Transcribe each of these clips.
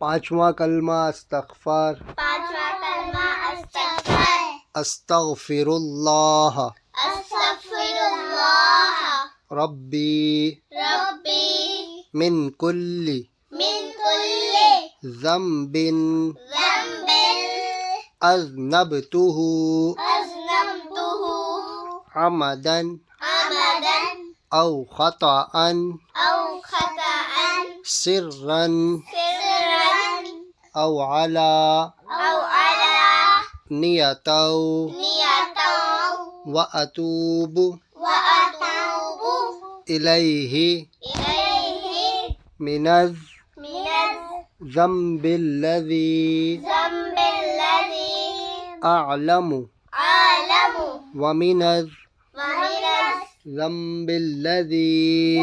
पांचवा कलमा इस्तग़फ़ार। पांचवा कलमा इस्तग़फ़ार। अस्तग़फ़िरुल्लाह अस्तग़फ़िरुल्लाह रब्बी रब्बी मिन कुल्ली मिन कुल्ली ज़ंबिन ज़ंबिन अज़नबतुहु अज़नबतुहु अमदन अमदन औ ख़तअन औ ख़तअन सिर्रन सिर्रन औ अला औ अला नियतौ नियतौ व अतूबु व अतूबु इलैहि इलैहि मिनज़ मिनज़ ज़ंबिल्लज़ी ज़ंबिल्लज़ी अअलमु अअलमु व मिनज़ व मिनज़ ज़ंबिल्लज़ी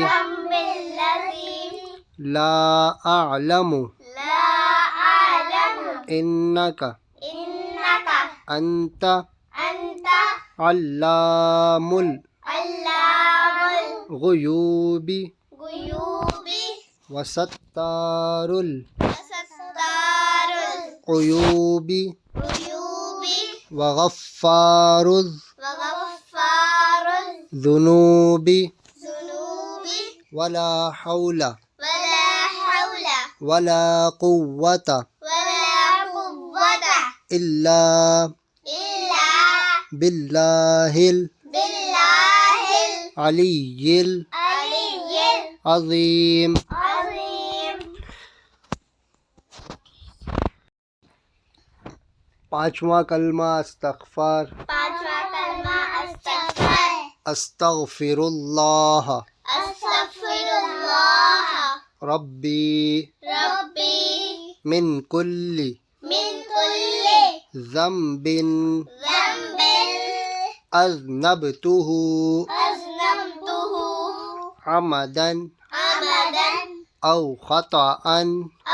ज़ंबिल्लज़ी ला अअलमु ला अअलमु इन्नका इन्नका अंत अंत अल्लामुल अल्लामुल गुयूबी गुयूबी वसत्तारुल वसत्तारुल उयूबी गुयूबी वगफ्फारुल वगफ्फारुल ज़ुनूबी ज़ुनूबी वला हौला वला हौला वला कुव्वता वला कुव्वता इल्ला इल्ला बिल्लाहिल बिल्लाहिल अलिय्यिल अलिय्यिल अज़ीम। अज़ीम। पांचवा कलमा इस्तग़फ़ार। पांचवा कलमा इस्तग़फ़ार। अस्तग़फ़िरुल्लाह अस्तग़फ़िरुल्लाह रब्बी रब्बी मिन कुल्ली मिन कुल्ली ज़ंबिन ज़ंबिन अज़नबतुहु अज़नबतुहु अमदन अमदन औ ख़तअन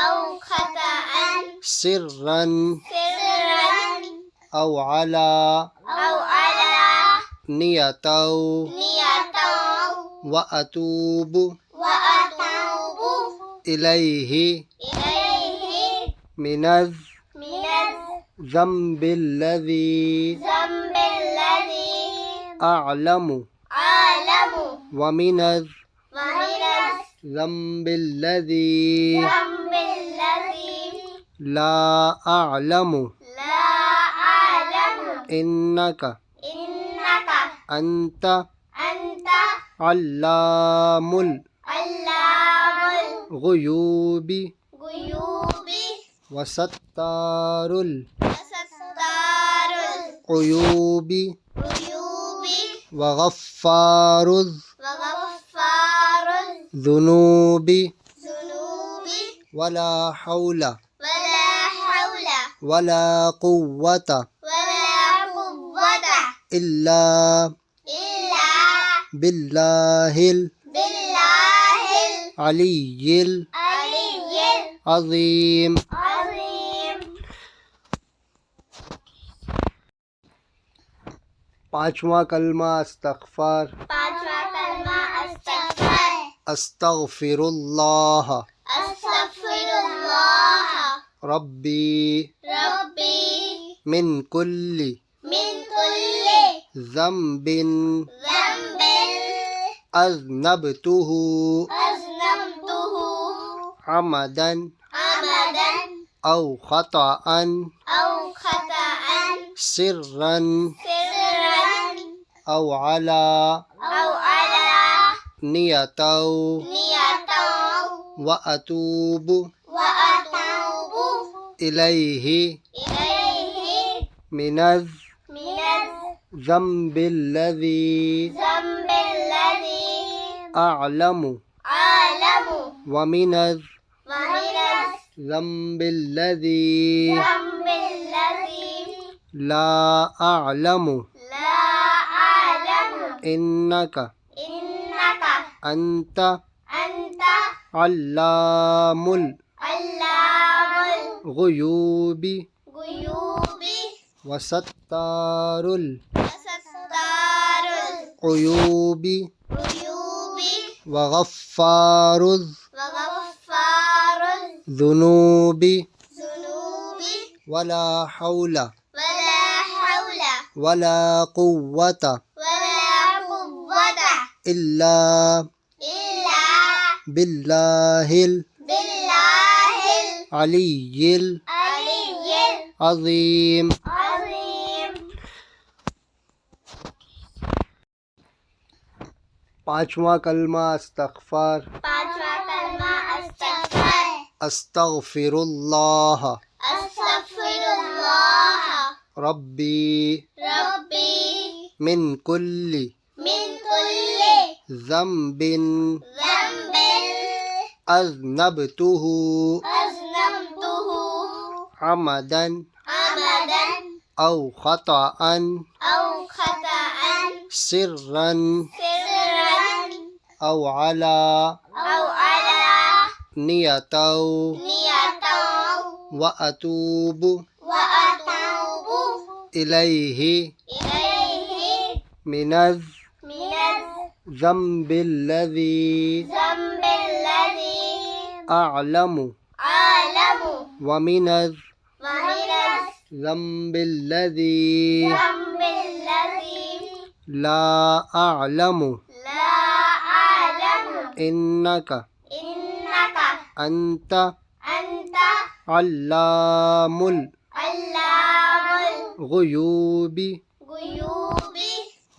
औ ख़तअन सिर्रन सिर्रन औ अला औ अला नियतौ नियतौ व अतूबु व अतूबु इलैहि इलैहि मिनज़ मिनज़ ज़ंबिल्लज़ी ज़ंबिल्लज़ी अअलमु अअलमु व मिनज़ व मिनज़ ज़ंबिल्लज़ी ज़ंबिल्लज़ी ला अअलमु ला अअलमु इन्नका इन्नका अंत अंत अल्लामुल अल्लामुल गुयूबी गुयूबी वसत्तारुल वसत्तारुल उयूबी उयूबी वगफ्फारुल वगफ्फारुल ज़ुनूबी ज़ुनूबी वला हौला वला हौला वला कुव्वता वला कुव्वता इल्ला इल्ला बिल्लाहिल बिल्लाहिल अलिय्यिल अलिय्यिल अज़ीम। अज़ीम। पांचवा कलमा इस्तग़फ़ार। पांचवा कलमा इस्तग़फ़ार। अस्तग़फ़िरुल्लाह अस्तग़फ़िरुल्लाह रब्बी रब्बी मिन कुल्ली मिन कुल्ली ज़ंबिन ज़ंबिन अज़नबतुहु अज़नबतुहु अमदन अमदन औ ख़तअन औ ख़तअन सिर्रन सिर्रन औ अला औ अला नियतौ नियतौ व अतूबु व अतूबु इलैहि इलैहि मिनज़ मिनज़ ज़ंबिल्लज़ी ज़ंबिल्लज़ी अअलमु अअलमु व मिनज़ व मिनज़ ज़ंबिल्लज़ी ज़ंबिल्लज़ी ला अअलमु ला अअलमु इन्नका इन्नका अंत अंत अल्लामुल अल्लामुल गुयूबी गुयूबी वसत्तारुल वसत्तारुल उयूबी उयूबी वगफ्फारुल वगफ्फारुल ذنوبي ذنوبي ولا حول ولا حول ولا قوة ولا قوة إلا إلا بالله بالله العلي العلي العظيم. العظيم. पांचवा कलमा इस्तग़फ़ार। पांचवा कलमा अस्तगफर। अस्तग़फ़िरुल्लाह अस्तगफिरुल्लाह रब्बी रब्बी मिन कुल्ली मिन कुल्ली ज़ंबिन ज़ंबिन अज़नबतुहु अज़नबतुहु अमदन अमदन औ ख़तअन औ खतअन सिर्रन सिर्रन औ अला औ अला नियतौ नियतौ व अतूबु व अतूबु इलैहि इलैहि मिनज़ मिनज़ ज़ंबिल्लज़ी ज़ंबिल्लज़ी अअलमु अअलमु व मिनज़ व मिनज़ ज़ंबिल्लज़ी ज़ंबिल्लज़ी ला अअलमु ला अअलमु इन्नक इन्नक अंत अंत अल्लामुल अल्लामुल गुयूबी गुयूबी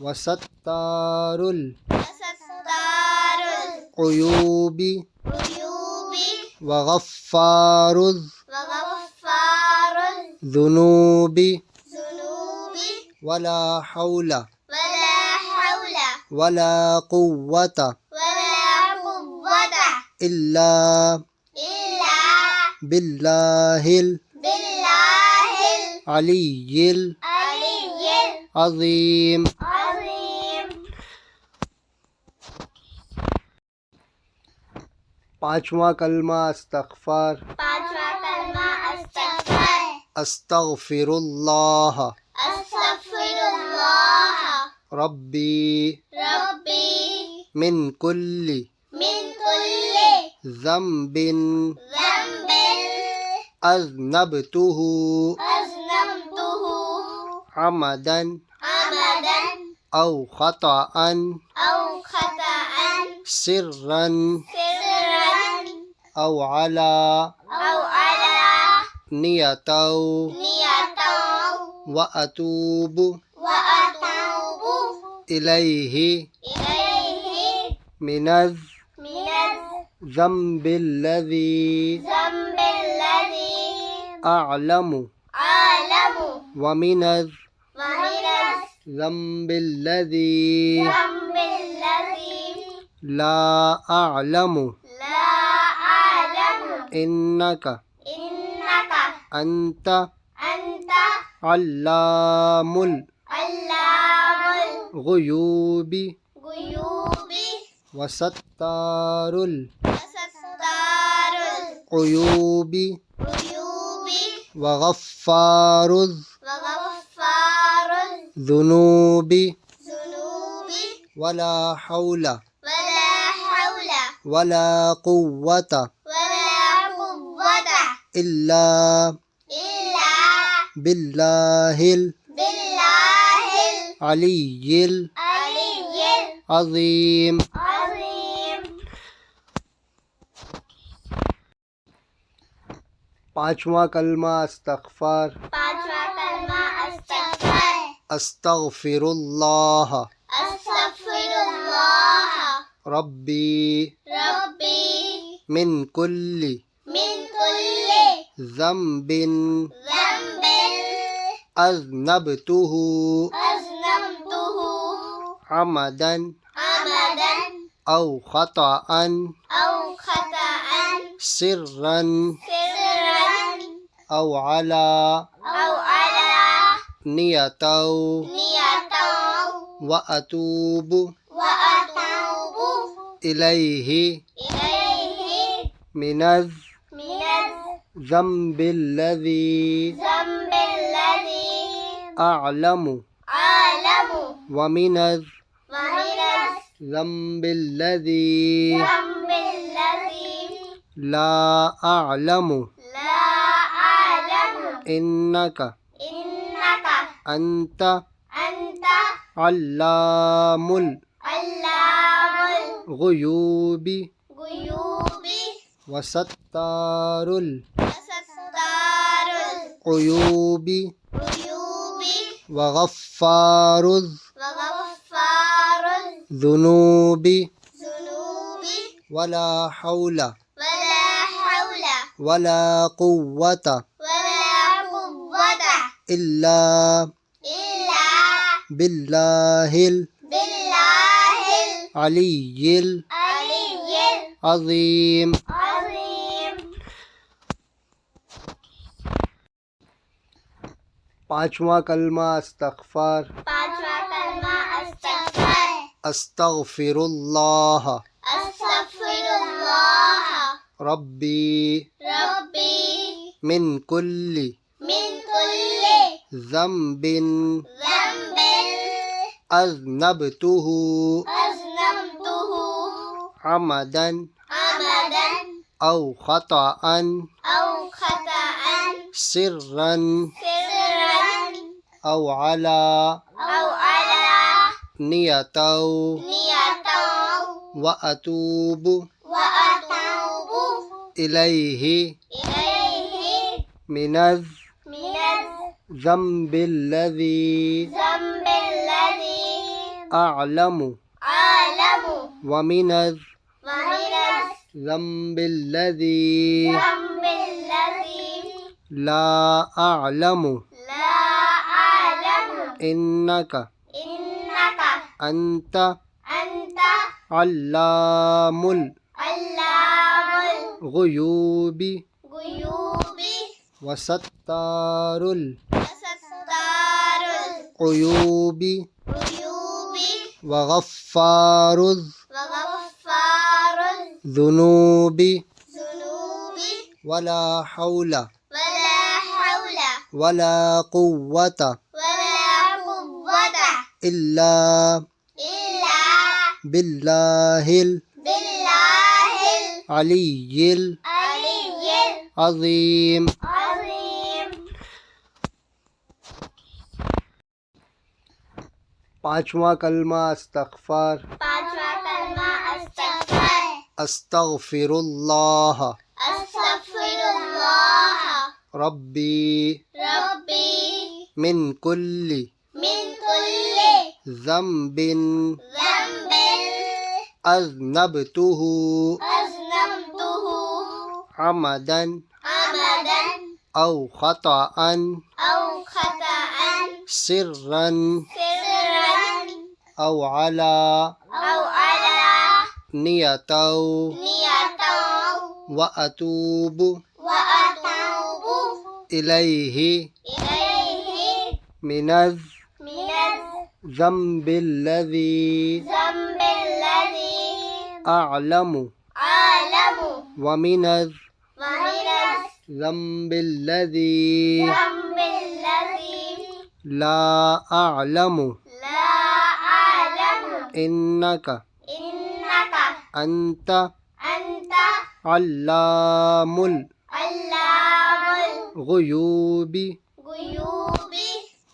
वसत्तारुल वसत्तारुल उयूबी उयूबी वगफ्फारुल वगफ्फारुल ज़ुनूबी ज़ुनूबी वला हौला वला हौल वला कुव्वत वला कुव्वत इल्ला इल्ला बिल्लाहिल बिल्लाहिल अलिय्यिल अलिय्यिल अज़ीम। अज़ीम। पांचवा कलमा इस्तग़फ़ार। पांचवा कलमा अस्तगफर। अस्तग़फ़िरुल्लाह अस्तगफिरुल्लाह रब्बी रब्बी मिन कुल्ली मिन कुल्ली ज़ंबिन ज़ंबिन अज़नबतुहु अज़नबतुहु अमदन अमदन औ ख़तअन औ खतअन सिर्रन सिर्रन औ अला औ अला नियतौ नियतौ व अतूबु व अतूबु इलैहि इलैहि मिनज़ मिनज़ ज़ंबिल्लज़ी ज़ंबिल्लज़ी अअलमु अअलमु व मिनज़ व मिनज़ ज़ंबिल्लज़ी ज़ंबिल्लज़ी ला अअलमु ला अअलमु इन्नक इन्नक अंत अंत अल्लामुल अल्लामुल गुयूबी गुयूबी वसत्तारुल वसत्तारुल उयूबी उयूबी वगफ्फारुल वगफ्फारुल ज़ुनूबी ज़ुनूबी वला हौला वला हौल वला कुव्वत वला कुव्वत इल्ला इल्ला बिल्लाहिल बिल्लाहिल अलिय्यिल अलिय्यिल अज़ीम। अज़ीम। पांचवा कलमा इस्तग़फ़ार। पांचवा कलमा अस्तगफर। अस्तग़फ़िरुल्लाह अस्तगफिरुल्लाह रब्बी रब्बी मिन कुल्ली मिन कुल्ली ज़ंबिन ज़ंबिन अज़नबतुहु अज़नबतुहु अमदन अमदन औ ख़तअन औ खतअन सिर्रन सिर्रन औ अला औ अला नियतौ नियतौ व अतूबु व अतूबु इलैहि इलैहि मिनज़ मिनज़ ज़ंबिल्लज़ी ज़ंबिल्लज़ी अअलमु अअलमु व मिनज़ व मिनज़ ज़ंबिल्लज़ी ज़ंबिल्लज़ी لا أعلم لا أعلم إنك إنك أنت أنت علام علام الغيوب الغيوب وستار وستار العيوب الغيوب وغفار وغفار الذنوب الذنوب ولا حول ولا حول ولا قوة ولا قوة إلا إلا بالله بالله العلي العلي العظيم. العظيم. पांचवा कलमा इस्तग़फ़ार। पांचवा कलमा अस्तगफिर अस्तग़फ़िरुल्लाह अस्तगफिरुल्लाह रब्बी रब्बी मिन कुल्ली मिन कुल्ली ज़ंबिन ज़ंबिन अज़नबतुहु अज़नबतुहु अमदन अमदन औ ख़तअन औ खतअन सिर्रन सिर्रन औ अला औ अला नियतौ नियतौ व अतूबु व अतूबु इलैहि इलैहि मिनज़ मिनज़ ज़ंबिल्लज़ी ज़ंबिल्लज़ी अअलमु अअलमु व मिनज़ व मिनज़ ज़ंबिल्लज़ी ज़ंबिल्लज़ी ला अअलमु ला अअलमु इन्नक इन्नक अंत अंत अल्लामुल अल्लामुल गुयूबी गुयूबी वसत्तारुल वसत्तारुल उयूबी उयूबी वगफ्फारुल वगफ्फारुल ज़ुनूबी ज़ुनूबी वला हौल वला हौल वला कुव्वत वला कुव्वत इल्ला इल्ला बिल्लाहिल बिल्लाहिल अलिय्यिल अलिय्यिल अज़ीम। अज़ीम। पांचवा कलमा इस्तग़फ़ार। पांचवा कलमा अस्तगफिर अस्तग़फ़िरुल्लाह अस्तगफिरुल्लाह रब्बी रब्बी मिन कुल्ली मिन कुल्ली ज़ंबिन ज़ंबिन अज़नबतुहु अज़नबतुहु अमदन अमदन औ ख़तअन औ खतअन सिर्रन सिर्रन औ अला औ अला नियतौ नियतौ व अतूबु व अतूबु इलैहि इलैहि मिनज़ मिनज़ ज़ंबिल्लज़ी ज़ंबिल्लज़ी अअलमु अअलमु व मिनज़ व मिनज़ ज़ंबिल्लज़ी ज़ंबिल्लज़ी ला अअलमु ला अअलमु इन्नक इन्नक अंत अंत अल्लामुल अल्लामुल गुयूबी गुयूबी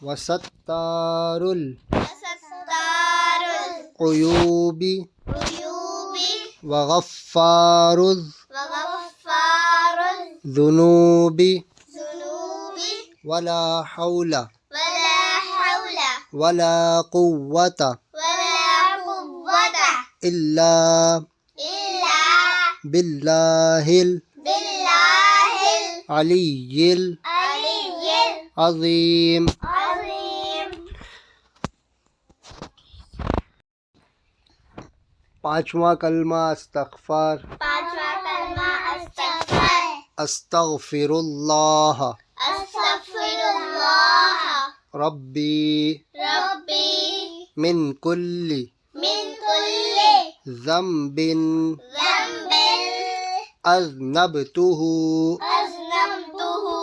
वसत्तारुल वसत्तारुल उयूबी उयूबी वगफ्फारुल वगफ्फारुल ज़ुनूबी ज़ुनूबी वला हौल वला हौल वला कुव्वत वला कुव्वत इल्ला इल्ला बिल्लाहिल बिल्लाहिल अलिय्यिल अलिय्यिल अज़ीम। अज़ीम। पांचवा कलमा इस्तग़फ़ार। पांचवा कलमा अस्तगफिर अस्तग़फ़िरुल्लाह अस्तगफिरुल्लाह रब्बी रब्बी मिन कुल्ली मिन कुल्ली ज़ंबिन ज़ंबिन अज़नबतुहु अज़नबतुहु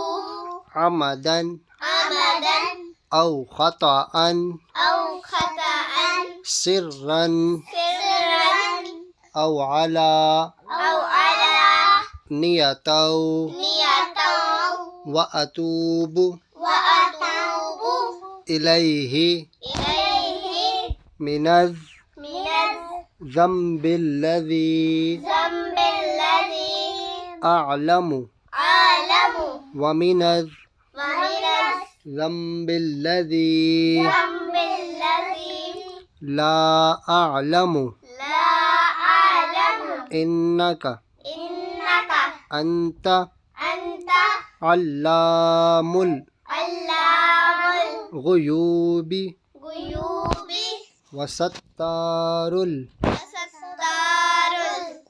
अमदन अमदन औ ख़तअन औ खतअन सिर्रन सिर्रन औ अला औ अला نية نية وأتوب وأتوب إليه إليه من من الذنب الذي الذنب الذي أعلم أعلم ومن ومن الذنب الذي الذنب الذي لا أعلم لا أعلم إنك إنك أنت أنت علام علام الغيوب الغيوب وستار وستار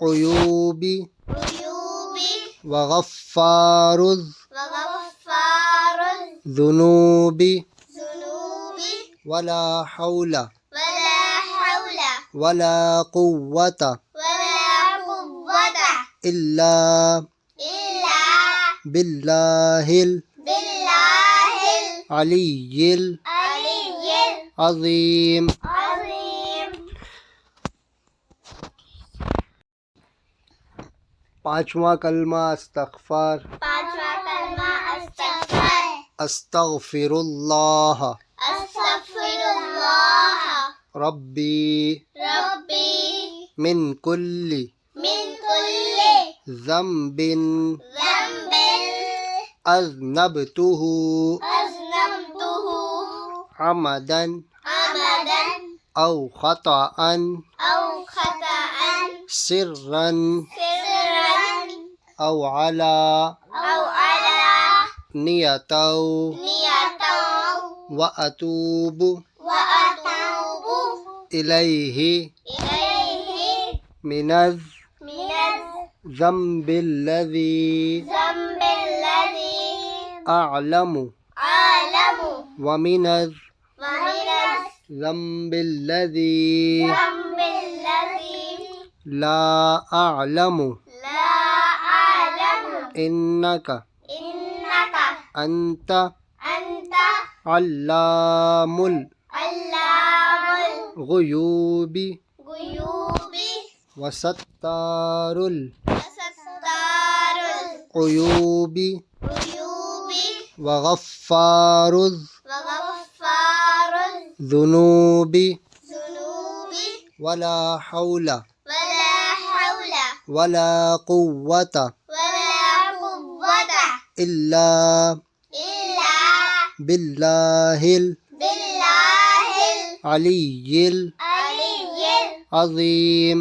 العيوب العيوب وغفار وغفار الذنوب الذنوب ولا حول ولا حول ولا قوة ولا قوة إلا إلا بالله بالله العلي العلي العظيم. العظيم. पांचवा कलमा इस्तग़फ़ार। पांचवा कलमा अस्तगफिर अस्तग़फ़िरुल्लाह अस्तगफिरुल्लाह रब्बी रब्बी मिन कुल्ली मिन कुल्ली ज़ंबिन ज़ंबिन अज़नबतुहु अज़नबतुहु अमदन अमदन औ ख़तअन औ खतअन सिर्रन सिर्रन औ अला औ अला नियतौ नियतौ वअतूब वअतूब इलैहि इलैहि मिनज़ मिनज़ ज़ंबिल्लज़ी ज़ंबिल्लज़ी अअलमु अअलमु वमिनज़ वमिनज़ ज़ंबिल्लज़ी ज़ंबिल्लज़ी ला अअलमु ला अअलमु इन्नक इन्नक अंत अंत अल्लामुल अल्लामुल गुयूबी गुयूबी वसत्तारुल वसत्तारुल उयूबी उयूबी वगफ्फारुज़ वगफ्फारुल ज़ुनूबी ज़ुनूबी वला हौल वला हौल वला कुव्वत वला कुव्वत इल्ला इल्ला बिल्लाहिल बिल्लाहिल अलिय्यिल अलिय्यिल अज़ीम।